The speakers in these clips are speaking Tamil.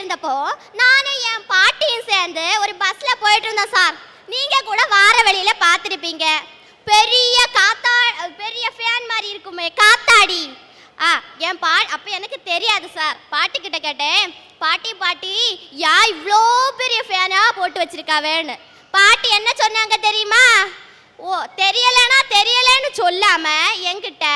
இருந்தப்போ நானும் என் பாட்டியும் சேர்ந்து ஒரு பஸ்ல போயிட்டு இருந்தோம் சார். நீங்க கூட வார வழியில பார்த்துருப்பீங்க. பெரிய ஃபேன் மாதிரி இருக்குமே காத்தாடி. என் அப்ப எனக்கு தெரியாது சார். பாட்டி கிட்ட கேட்டேன், பாட்டி யா இவ்வளோ பெரிய ஃபேனா போட்டு வச்சிருக்காவேன்னு. பாட்டி என்ன சொன்னாங்க தெரியுமா? தெரியலன்னு சொல்லாம என்கிட்ட,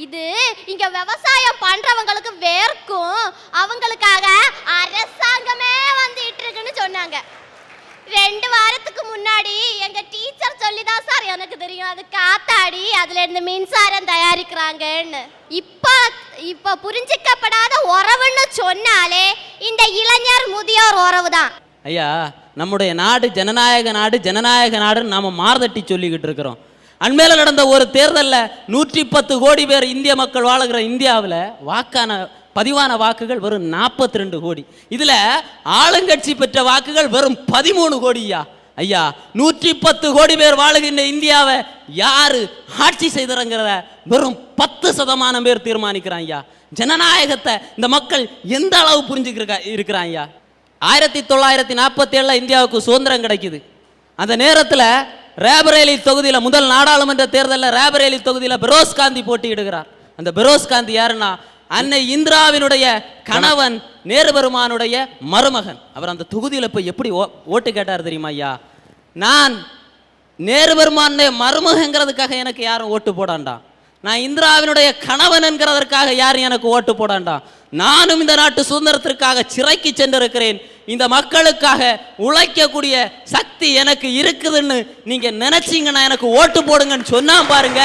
இது இங்க விவசாயம் பண்றவங்களுக்கு வேர்க்கும், அவங்களுக்காக அரசாங்கமே வந்துட்டு இருக்குன்னு சொன்னாங்க. 2 வாரத்துக்கு முன்னாடி எங்க டீச்சர் சொல்லிதான் சார் எனக்கு தெரியும் அது காத்தாடி, அதுல இருந்து மின்சாரம் தயாரிக்கிறாங்கன்னு. இப்ப புரிஞ்சிக்கப்படாத உறவுன்னு சொன்னாலே இந்த இளைஞர் முதியோர் உறவு தான். ஐயா, நம்முடைய நாடு ஜனநாயக நாடுன்னு நாம மார்தட்டி சொல்லிக்கிட்டு இருக்கிறோம். அண்மையில் நடந்த ஒரு தேர்தலில் 110 கோடி பேர் இந்திய மக்கள் வாழுகிற இந்தியாவில் பதிவான வாக்குகள் வெறும் 42 கோடி. இதில் ஆளுங்கட்சி பெற்ற வாக்குகள் வெறும் 13 கோடியா. ஐயா, 110 கோடி பேர் வாழுகின்ற இந்தியாவை யாரு ஆட்சி செய்திருங்கிற வெறும் 10% பேர் தீர்மானிக்கிறான். ஐயா, ஜனநாயகத்தை இந்த மக்கள் எந்த அளவு இருக்கிறான். ஐயா, 1947 இந்தியாவுக்கு சுதந்திரம் கிடைக்குது. அந்த நேரத்தில் ரேபரேலி தொகுதியில் முதல் நாடாளுமன்ற தேர்தலில் ரேபரேலி தொகுதியில் பெரோஸ் காந்தி போட்டியிடுகிறார். அந்த பெரோஸ் காந்தி யாருன்னா அன்னை இந்திராவினுடைய கணவன், நேரு பெருமானுடைய மருமகன். அவர் அந்த தொகுதியில் போய் எப்படி ஓட்டு கேட்டார் தெரியுமா? ஐயா, நான் நேரு பெருமானுடைய மருமகங்கிறதுக்காக எனக்கு யாரும் ஓட்டு போடாண்டா, நான் இந்திராவினுடைய கணவன் என்கிறதற்காக யாரும் எனக்கு ஓட்டு போடாண்டா, நானும் இந்த நாட்டு சுதந்திரத்திற்காக சிறைக்கு சென்றிருக்கிறேன், இந்த மக்களுக்காக உழைக்கக்கூடிய சக்தி எனக்கு இருக்குதுன்னு நீங்க நினைச்சீங்கன்னா எனக்கு ஓட்டு போடுங்கன்னு சொன்னா பாருங்க.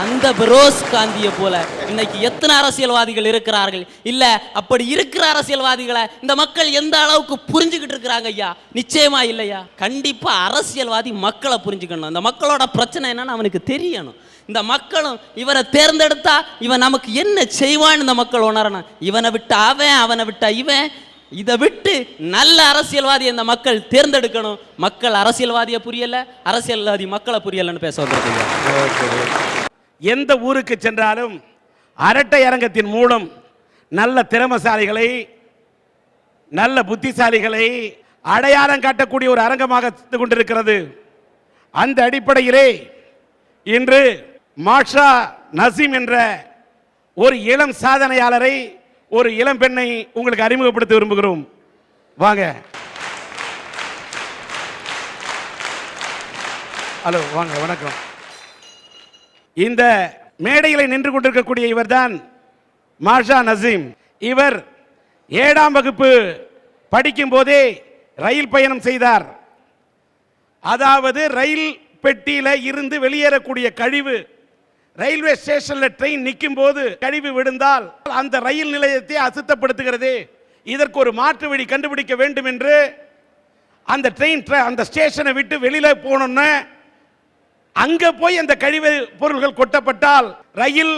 அந்த பெரோஸ் காந்தியை போல இன்னைக்கு எத்தனை அரசியல்வாதிகள் இருக்கிறார்கள்? இல்ல, அப்படி இருக்கிற அரசியல்வாதிகளை இந்த மக்கள் எந்த அளவுக்கு புரிஞ்சுக்கிட்டு இருக்கிறாங்க? ஐயா, நிச்சயமா இல்லையா? கண்டிப்பா அரசியல்வாதி மக்களை புரிஞ்சுக்கணும். இந்த மக்களோட பிரச்சனை என்னன்னு அவனுக்கு தெரியணும். இந்த மக்களும் இவரை தேர்ந்தெடுத்தா இவன் நமக்கு என்ன செய்வான்னு இந்த மக்கள் உணரணும். இவனை விட்டு அவனை விட்டா இவன், இதை விட்டு நல்ல அரசியல்வாதியை இந்த மக்கள் தேர்ந்தெடுக்கணும். மக்கள் அரசியல்வாதியை புரியல, அரசியல்வாதி மக்களை புரியலன்னு பேச வந்திருக்கீங்க. எந்த ஊருக்கு சென்றாலும் அரட்டை அரங்கத்தின் மூலம் நல்ல திறமசாலிகளை, நல்ல புத்திசாலிகளை அடையாளம் காட்டக்கூடிய ஒரு அரங்கமாக கொண்டிருக்கிறது. அந்த அடிப்படையிலே இன்று மாஷா நசீம் என்ற ஒரு இளம் சாதனையாளரை, ஒரு இளம் பெண்ணை உங்களுக்கு அறிமுகப்படுத்த விரும்புகிறோம். வாங்க. ஹலோ, வாங்க, வணக்கம். இந்த மேடையில் நின்று கொண்டிருக்கக்கூடிய இவர்தான் மாஷா நசீம். இவர் 7ஆம் வகுப்பு படிக்கும் போதே ரயில் பயணம் செய்தார். அதாவது ரயில் பெட்டியில இருந்து வெளியேறக்கூடிய கழிவு, ரயில்வே ஸ்டேஷன்ல ட்ரெயின் நிற்கும் போது கழிவு விழுந்தால் அந்த ரயில் நிலையத்தை அசுத்தப்படுத்துகிறது. இதற்கு ஒரு மாற்று வழி கண்டுபிடிக்க வேண்டும் என்று அந்த அந்த ஸ்டேஷனை விட்டு வெளியில போனோன்னு அங்க போய் அந்த கழிவு பொருள்கள் கொட்டப்பட்டால் ரயில்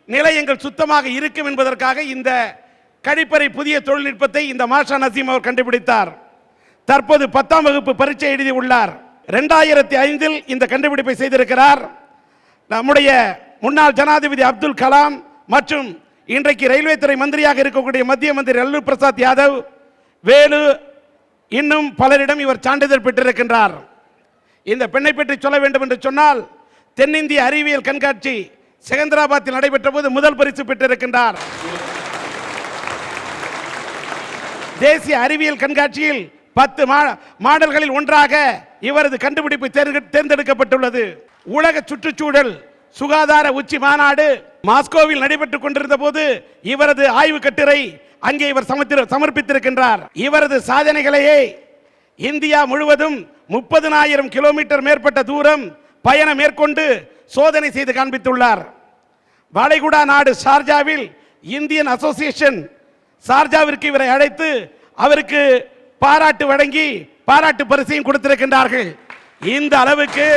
நிலையங்கள் சுத்தமாக இருக்கும் என்பதற்காக இந்த கழிப்பறை புதிய தொழில்நுட்பத்தை இந்த மாஷா நசீம் அவர் கண்டுபிடித்தார். தற்போது 10ஆம் வகுப்பு பரீட்சை எழுதி உள்ளார். 2005 இந்த கண்டுபிடிப்பை செய்திருக்கிறார். நம்முடைய முன்னாள் ஜனாதிபதி அப்துல் கலாம் மற்றும் இன்றைக்கு ரயில்வே துறை மந்திரியாக இருக்கக்கூடிய மத்திய மந்திரி லல்லு பிரசாத் யாதவ், வேலு, இன்னும் பலரிடம் இவர் சான்றிதழ் பெற்றிருக்கின்றார். இந்த பெண்ணை பற்றி சொல்ல வேண்டும் என்று சொன்னால், தென்னிந்திய அறிவியல் கண்காட்சி செகந்திராபாத்தில் நடைபெற்ற போது முதல் பரிசு பெற்றிருக்கின்றார். தேசிய அறிவியல் கண்காட்சியில் 10 மாடல்களில் ஒன்றாக இவரது கண்டுபிடிப்பு தேர்ந்தெடுக்கப்பட்டுள்ளது. உலக சுற்றுச்சூழல் சுகாதார உச்சி மாநாடு மாஸ்கோவில் நடைபெற்றுக் கொண்டிருந்த போது இவரது ஆய்வு கட்டுரை அங்கே இவர் சமர்ப்பித்திருக்கின்றார். இவரது சாதனைகளையே இந்தியா முழுவதும் 30,000 கிலோமீட்டர் மேற்பட்ட தூரம் பயணம் மேற்கொண்டு சோதனை செய்து காண்பித்துள்ளார். வளைகுடா நாடு ஷார்ஜாவில் இந்தியன் அசோசியேஷன் ஷார்ஜாவிற்கு இவரை அழைத்து அவருக்கு பாராட்டு வழங்கி பாராட்டு பரிசையும் கொடுத்திருக்கின்றார்கள். இந்த அளவுக்கு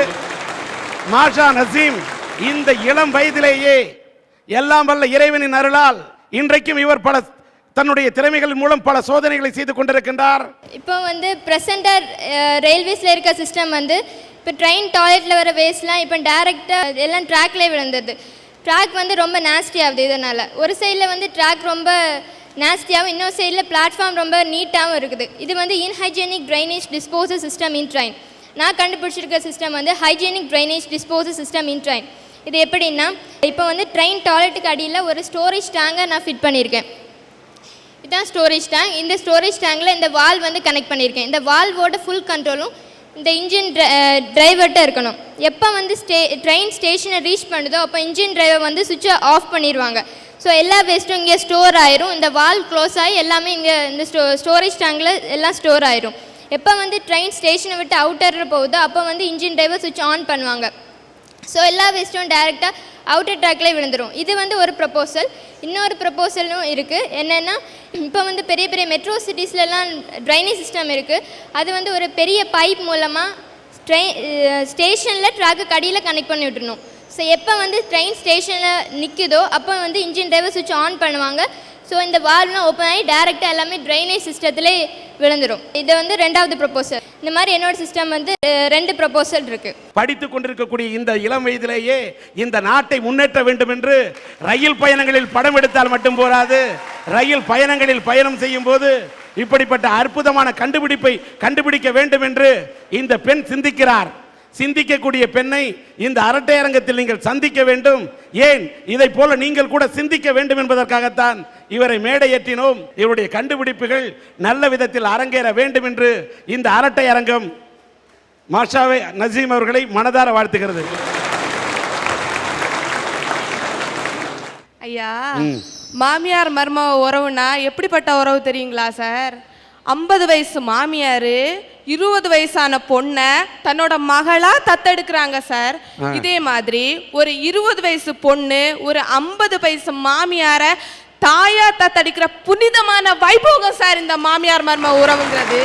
மாஷா நசீம் இந்த இளம் வயதிலேயே எல்லாம் வல்ல இறைவனின் அருளால் இன்றைக்கும் இவர் தன்னுடைய திறமைகள் மூலம் பல சோதனைகளை செய்து கொண்டிருக்கின்றார். இப்போ பிரசன்டர் ரயில்வேஸ்ல இருக்க சிஸ்டம் இப்போ ட்ரெயின் டாய்லெட்ல வர வேஸ்ட்லாம் இப்போ டைரக்டாக எல்லாம் ட்ராக்லேயே விழுந்தது. ட்ராக் ரொம்ப நாஸ்டி ஆகுது. இதனால் ஒரு சைடில் ட்ராக் ரொம்ப நேஸ்டியாகவும், இன்னொரு சைடில் பிளாட்ஃபார்ம் ரொம்ப நீட்டாகவும் இருக்குது. இது வந்து இன்ஹைஜீனிக் ட்ரைனேஜ் டிஸ்போசல் சிஸ்டம் இன் ட்ரெயின். நான் கண்டுபிடிச்சிருக்க சிஸ்டம் வந்து ஹைஜீனிக் ட்ரைனேஜ் டிஸ்போசல் சிஸ்டம் இன் ட்ரெயின். இது எப்படின்னா, இப்போ வந்து ட்ரெயின் டாய்லெட்டுக்கு அடியில் ஒரு ஸ்டோரேஜ் டேங்கை நான் ஃபிட் பண்ணியிருக்கேன். இதுதான் ஸ்டோரேஜ் டேங்க். இந்த ஸ்டோரேஜ் டேங்கில் இந்த வால்வ் வந்து கனெக்ட் பண்ணியிருக்கேன். இந்த வால்வோட ஃபுல் கண்ட்ரோலும் இந்த இன்ஜின் டிரைவர்கிட்ட இருக்கணும். எப்போ வந்து ட்ரெயின் ஸ்டேஷனை ரீச் பண்ணுதோ அப்போ இன்ஜின் டிரைவர் வந்து சுவிட்சை ஆஃப் பண்ணிடுவாங்க. ஸோ எல்லா வேஸ்ட்டும் இங்கே ஸ்டோர் ஆயிரும். இந்த வால்வ் க்ளோஸ் ஆகி எல்லாமே இங்கே இந்த ஸ்டோரேஜ் டேங்கில் எல்லாம் ஸ்டோர் ஆயிரும். எப்போ வந்து ட்ரெயின் ஸ்டேஷனை விட்டு அவுட்டரில் போகுதோ அப்போ வந்து இன்ஜின் டிரைவர் சுவிட்ச் ஆன் பண்ணுவாங்க. ஸோ எல்லா வேஸ்ட்டும் டைரெக்டாக அவுட்டர் ட்ராக்லேயே விழுந்துடும். இது வந்து ஒரு ப்ரப்போசல். இன்னொரு ப்ரப்போசலும் இருக்குது. என்னென்னா, இப்போ வந்து பெரிய பெரிய மெட்ரோ சிட்டிஸ்லலாம் ட்ரைனேஜ் சிஸ்டம் இருக்குது. அது வந்து ஒரு பெரிய பைப் மூலமாக ஸ்டேஷனில் ட்ராக்கு அடியில் கனெக்ட் பண்ணி விட்டுருணும். ஸோ எப்போ வந்து ட்ரெயின் ஸ்டேஷனில் நிற்குதோ அப்போ வந்து இன்ஜின் டிரைவர் சுவிட்ச் ஆன் பண்ணுவாங்க. ஸோ இந்த வால்வ்லாம் ஓப்பன் ஆகி டேரெக்டாக எல்லாமே ட்ரைனேஜ் சிஸ்டத்திலே விழுந்துடும். இது வந்து 2வது ப்ரப்போசல். இந்த மாதிரி என்னோட சிஸ்டம் வந்து 2 ப்ரப்போசல் இருக்குது. படித்து கொண்டிருக்கக்கூடிய இந்த இளம் வயதிலேயே இந்த நாட்டை முன்னேற்ற வேண்டும் என்று ரயில் பயணங்களில் படம் எடுத்தால் மட்டும் போராது, ரயில் பயணங்களில் பயணம் செய்யும் போது இப்படிப்பட்ட அற்புதமான கண்டுபிடிப்பை கண்டுபிடிக்க வேண்டும் என்று இந்த பெண் சிந்திக்கிறார். சிந்திக்கக்கூடிய பெண்ணை இந்த அரட்டை அரங்கத்தில் நீங்கள் சந்திக்க வேண்டும். ஏன், இதை போல நீங்கள் கூட சிந்திக்க வேண்டும் என்பதற்காகத்தான் இவரை மேடையேற்றினோம். இவருடைய கண்டுபிடிப்புகள் நல்ல விதத்தில் அரங்கேற வேண்டும் என்று இந்த அரட்டை அரங்கம் மாஷா நசீம் அவர்களை மனதார வாழ்த்துகிறது. ஐயா, மாமியார் மருமக உறவுனா எப்படிப்பட்ட உறவு தெரியுங்களா சார்? 50 வயசு மாமியாரு 20 வயசான பொண்ணை தன்னோட மகளா தத்தெடுக்கிறாங்க சார். இதே மாதிரி ஒரு 20 வயசு பொண்ணு ஒரு 50 வயசு மாமியார தாயா தத்தெடுக்கிற புனிதமான வைபோகம் சார் இந்த மாமியார் மருமக உறவுங்கிறது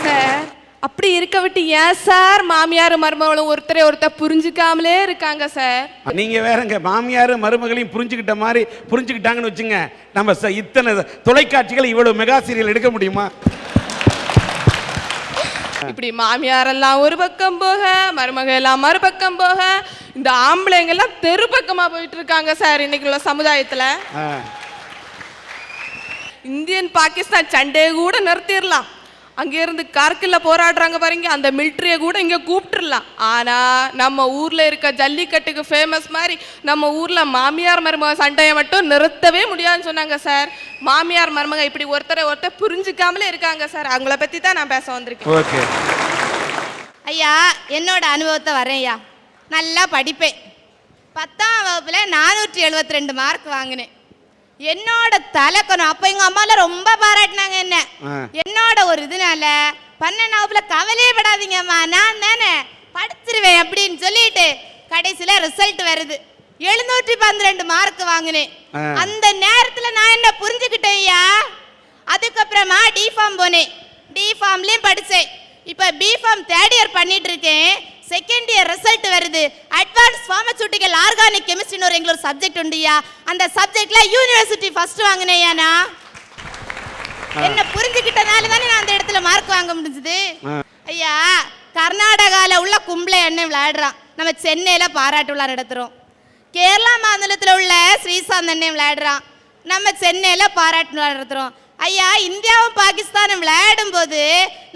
சார். அப்படி இருக்க விட்டு ஏன் சார் மாமியார் மருமகளும் ஒருத்தர் புரிஞ்சுக்காமலே இருக்காங்க சார்? நீங்க வேறங்க, மாமியார் மருமகளையும் புரிஞ்சுக்கிட்ட மாதிரி புரிஞ்சுக்கிட்டாங்கன்னு வச்சுங்க, நம்ம இத்தனை தொலைக்காட்சிகள் இவ்வளவு மெகா சீரியல் எடுக்க முடியுமா? இப்படி மாமியார் எல்லாம் ஒரு பக்கம் போக, மருமக எல்லாம் மறுபக்கம் போக, இந்த ஆம்பளைங்க எல்லாம் தெரு பக்கமா போயிட்டு இருக்காங்க சார் இன்னைக்கு உள்ள சமுதாயத்துல. இந்தியன் பாகிஸ்தான் சண்டையை கூட நிறுத்திடலாம். அங்கேருந்து கார்கில்ல போராடுறாங்க பாருங்க, அந்த மிலிட்ரியை கூட இங்கே கூப்பிட்டுடலாம். ஆனால் நம்ம ஊரில் இருக்க ஜல்லிக்கட்டுக்கு ஃபேமஸ் மாதிரி நம்ம ஊரில் மாமியார் மருமக சண்டையை மட்டும் நிறுத்தவே முடியாதுன்னு சொன்னாங்க சார். மாமியார் மருமக இப்படி ஒருத்தர் புரிஞ்சுக்காமலே இருக்காங்க சார். அவங்கள பற்றி தான் நான் பேச வந்திருக்கேன். ஓகே ஐயா, என்னோட அனுபவத்தை வரேன் ஐயா. நல்லா படிப்பேன். 10ஆம் வகுப்பில் 472 மார்க் வாங்கினேன். என்னோட தலைக்கணும். அப்ப எங்க அம்மால ரொம்ப பாராட்டினாங்க என்ன. என்னோட ஒரு இதனால 12ஆம் வகுப்புல கவலையே படாதீங்க அம்மா, நான் தானே படிச்சிருவேன் அப்படின்னு சொல்லிட்டு கடைசியில ரிசல்ட் வருது. 712 மார்க் வாங்கினேன். அந்த நேரத்துல நான் என்ன புரிஞ்சுக்கிட்டேன் ஐயா. அதுக்கப்புறமா டிஃபார்ம் போனேன். டிஃபார்ம்லயும் படிச்சேன். இப்ப பிஃபார்ம் 3rd இயர் பண்ணிட்டு இருக்கேன். 2nd இயர் ரிசல்ட் வருது. அட்வான்ஸ் ஃபார்மசூட்டிக்கல் ஆர்கானிக் கெமிஸ்ட்ரின்னு ஒரு எங்களோட சப்ஜெக்ட் உண்டுயா. அந்த சப்ஜெக்ட்ல யூனிவர்சிட்டி ஃபர்ஸ்ட் வாங்கினேயா. நான் என்ன புரிஞ்சுக்கிட்டனால தானே நான் அந்த இடத்துல மார்க் வாங்க முடிஞ்சது. ஐயா, கர்நாடகால உள்ள கும்பளை அண்ணன் விளையாடுறான். நம்ம சென்னையில பாராட்டு விழா நடத்துறோம். கேரளா மாநிலத்தில் உள்ள ஸ்ரீசாந்த் அண்ணன் விளையாடுறான். நம்ம சென்னையில பாராட்டு விழா நடத்துறோம். ஐயா, இந்தியாவும் பாகிஸ்தானும் விளையாடும் போது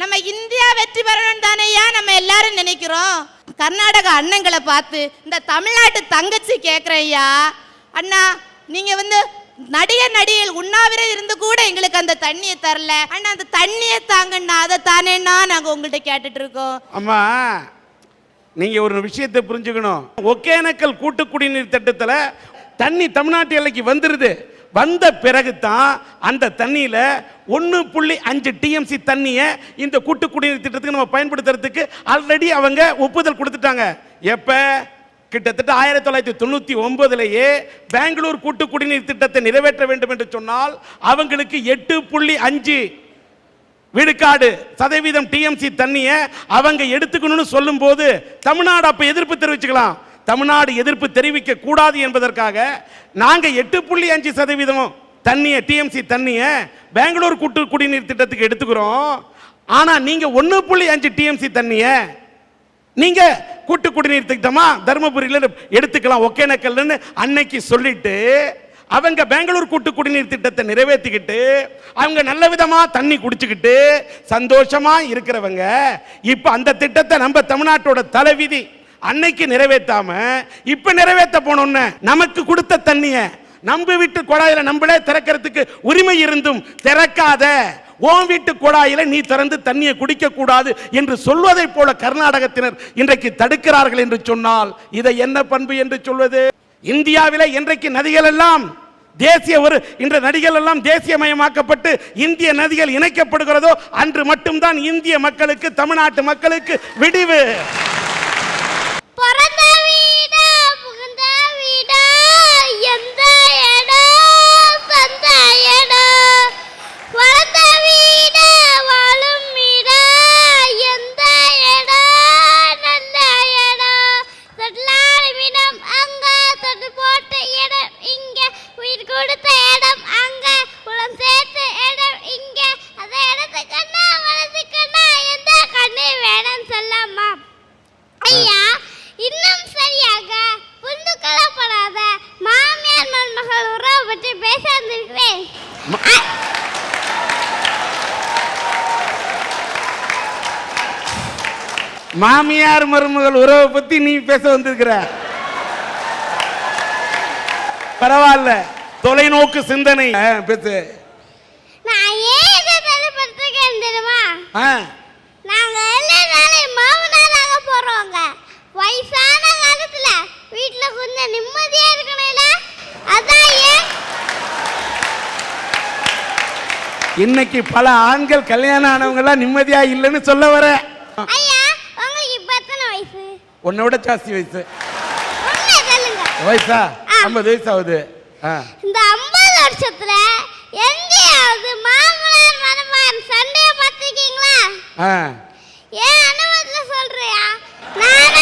நம்ம இந்தியா வெற்றி பெறணும் தானே ஐயா நம்ம எல்லாரும் நினைக்கிறோம். கர்நாடகா அண்ணங்களை பார்த்து இந்த தமிழ்நாட்டு தங்கச்சி கேட்குறேன் ஐயா, அண்ணா நீங்க வந்து நடிகர்கள் உண்ணாவிரதம் இருந்து கூட எங்களுக்கு அந்த தண்ணியை தரல. அண்ணா அந்த தண்ணியை தாங்கண்ணா, அதை தானேன்னா நாங்க உங்கள்கிட்ட கேட்டுட்டு இருக்கோம். அம்மா, நீங்க ஒரு விஷயத்தை புரிஞ்சுக்கணும். ஒகேனக்கல் கூட்டு குடிநீர் திட்டத்துல தண்ணி தமிழ்நாட்டு எல்லைக்கு வந்துருது. வந்த பிறகு தான் அந்த தண்ணியில 1.5 TMC தண்ணியை இந்த கூட்டு குடிநீர் திட்டத்துக்கு நம்ம பயன்படுத்துறதுக்கு ஆல்ரெடி அவங்க ஒப்புதல் கொடுத்துட்டாங்க. எப்ப? கிட்டத்தட்ட 1999லேயே பெங்களூர் கூட்டு குடிநீர் திட்டத்தை நிறைவேற்ற வேண்டும் என்று சொன்னால் அவங்களுக்கு 8.5 விழுக்காடு சதவீதம் TMC தண்ணியை அவங்க எடுத்துக்கணும்னு சொல்லும் போது தமிழ்நாடு அப்ப எதிர்ப்பு தெரிவிச்சுக்கலாம். தமிழ்நாடு எதிர்ப்பு தெரிவிக்க கூடாது என்பதற்காக நாங்க 8.5% தண்ணியை TMC தண்ணியை பெங்களூர் கூட்டு குடிநீர் திட்டத்துக்கு எடுத்துக்கிறோம். ஆனா நீங்க 1.5 TMC தண்ணியை நீங்க கூட்டு குடிநீர் திட்டமா தர்மபுரியில எடுத்துக்கலாம் ஒகேனக்கல்னு அன்னைக்கு சொல்லிட்டு அவங்க பெங்களூர் கூட்டு குடிநீர் திட்டத்தை நிறைவேற்றிக்கிட்டு அவங்க நல்ல விதமா தண்ணி குடிச்சுக்கிட்டு சந்தோஷமா இருக்கிறவங்க இப்ப அந்த திட்டத்தை நம்ம தமிழ்நாட்டோட தலைவிதி அன்னைக்கு நிறைவேற்றாம இப்ப நிறைவேற்ற போனோம்னு நமக்கு கொடுத்த தண்ணிய நம்ம வீட்டு குழாயில நம்மளே திறக்கிறதுக்கு உரிமை இருந்தும் திறக்காத, உன் வீட்டு குழாயில நீ திறந்து தண்ணியை குடிக்க கூடாது என்று சொல்வதை போல கர்நாடகத்தினர் இன்றைக்கு தடுக்கிறார்கள் என்று சொன்னால் இதை என்ன பண்பு என்று சொல்வது? இந்தியாவிலே இன்றைக்கு நதிகள் எல்லாம் இன்று நதிகள் எல்லாம் தேசியமயமாக்கப்பட்டு இந்திய நதிகள் இணைக்கப்படுகிறதோ அன்று மட்டும்தான் இந்திய மக்களுக்கு, தமிழ்நாட்டு மக்களுக்கு விடிவு. பிறந்த வீடா புகுந்த வீடா எந்த இடம் சொந்த இடம், வளர்ந்த வீடா வாழும் வீடா எந்த இடம் நல்ல இடம், தொட்டிலான இடம் அங்க தொட்டு போட்ட இடம் இங்க, உயிர் கொடுத்த இடம் அங்க, குளம் சேர்த்த இடம் இங்க, அந்த இடத்து கண்ணா வலது கண்ணா எந்த கண்ணு வேணும் சொல்லம்மா. ஐயா இன்னும் சரியாக புரிந்து கொள்ளப்படாத மாமியார் மருமகள் உறவு பற்றி பேச வந்திருக்கிறேன். மாமியார் மருமகள் உறவை பத்தி நீ பேச வந்திருக்கிற, பரவாயில்ல, தொலைநோக்கு சிந்தனை பேசு. நான் ஏன் இதை வெளிப்படுத்துகிறேன் தெரியுமா? நாங்க எல்லாரும் மாமனாராக போறோங்க. வயசான காலத்துல வீட்டுல கொஞ்சம் நிம்மதியா இருக்கணும்ல, அதான் ஏன் இன்னைக்கு பல ஆண்கள் கல்யாணம் ஆனவங்க எல்லாம் நிம்மதியா இல்லைன்னு சொல்ல வர. ஐயா உங்களுக்கு இப்ப எத்தனை வயசு? உன்னை விட ஜாஸ்தி வயசு. உண்மை சொல்லுங்க. வயசா 50 வயசு ஆகுது. இந்த 50 வருஷத்துல எங்கேயாவது மாமனார் மருமகன் சண்டையை பார்த்திருக்கீங்களா? ஆ ஏன் அனுபவத்துல சொல்றியா? நானே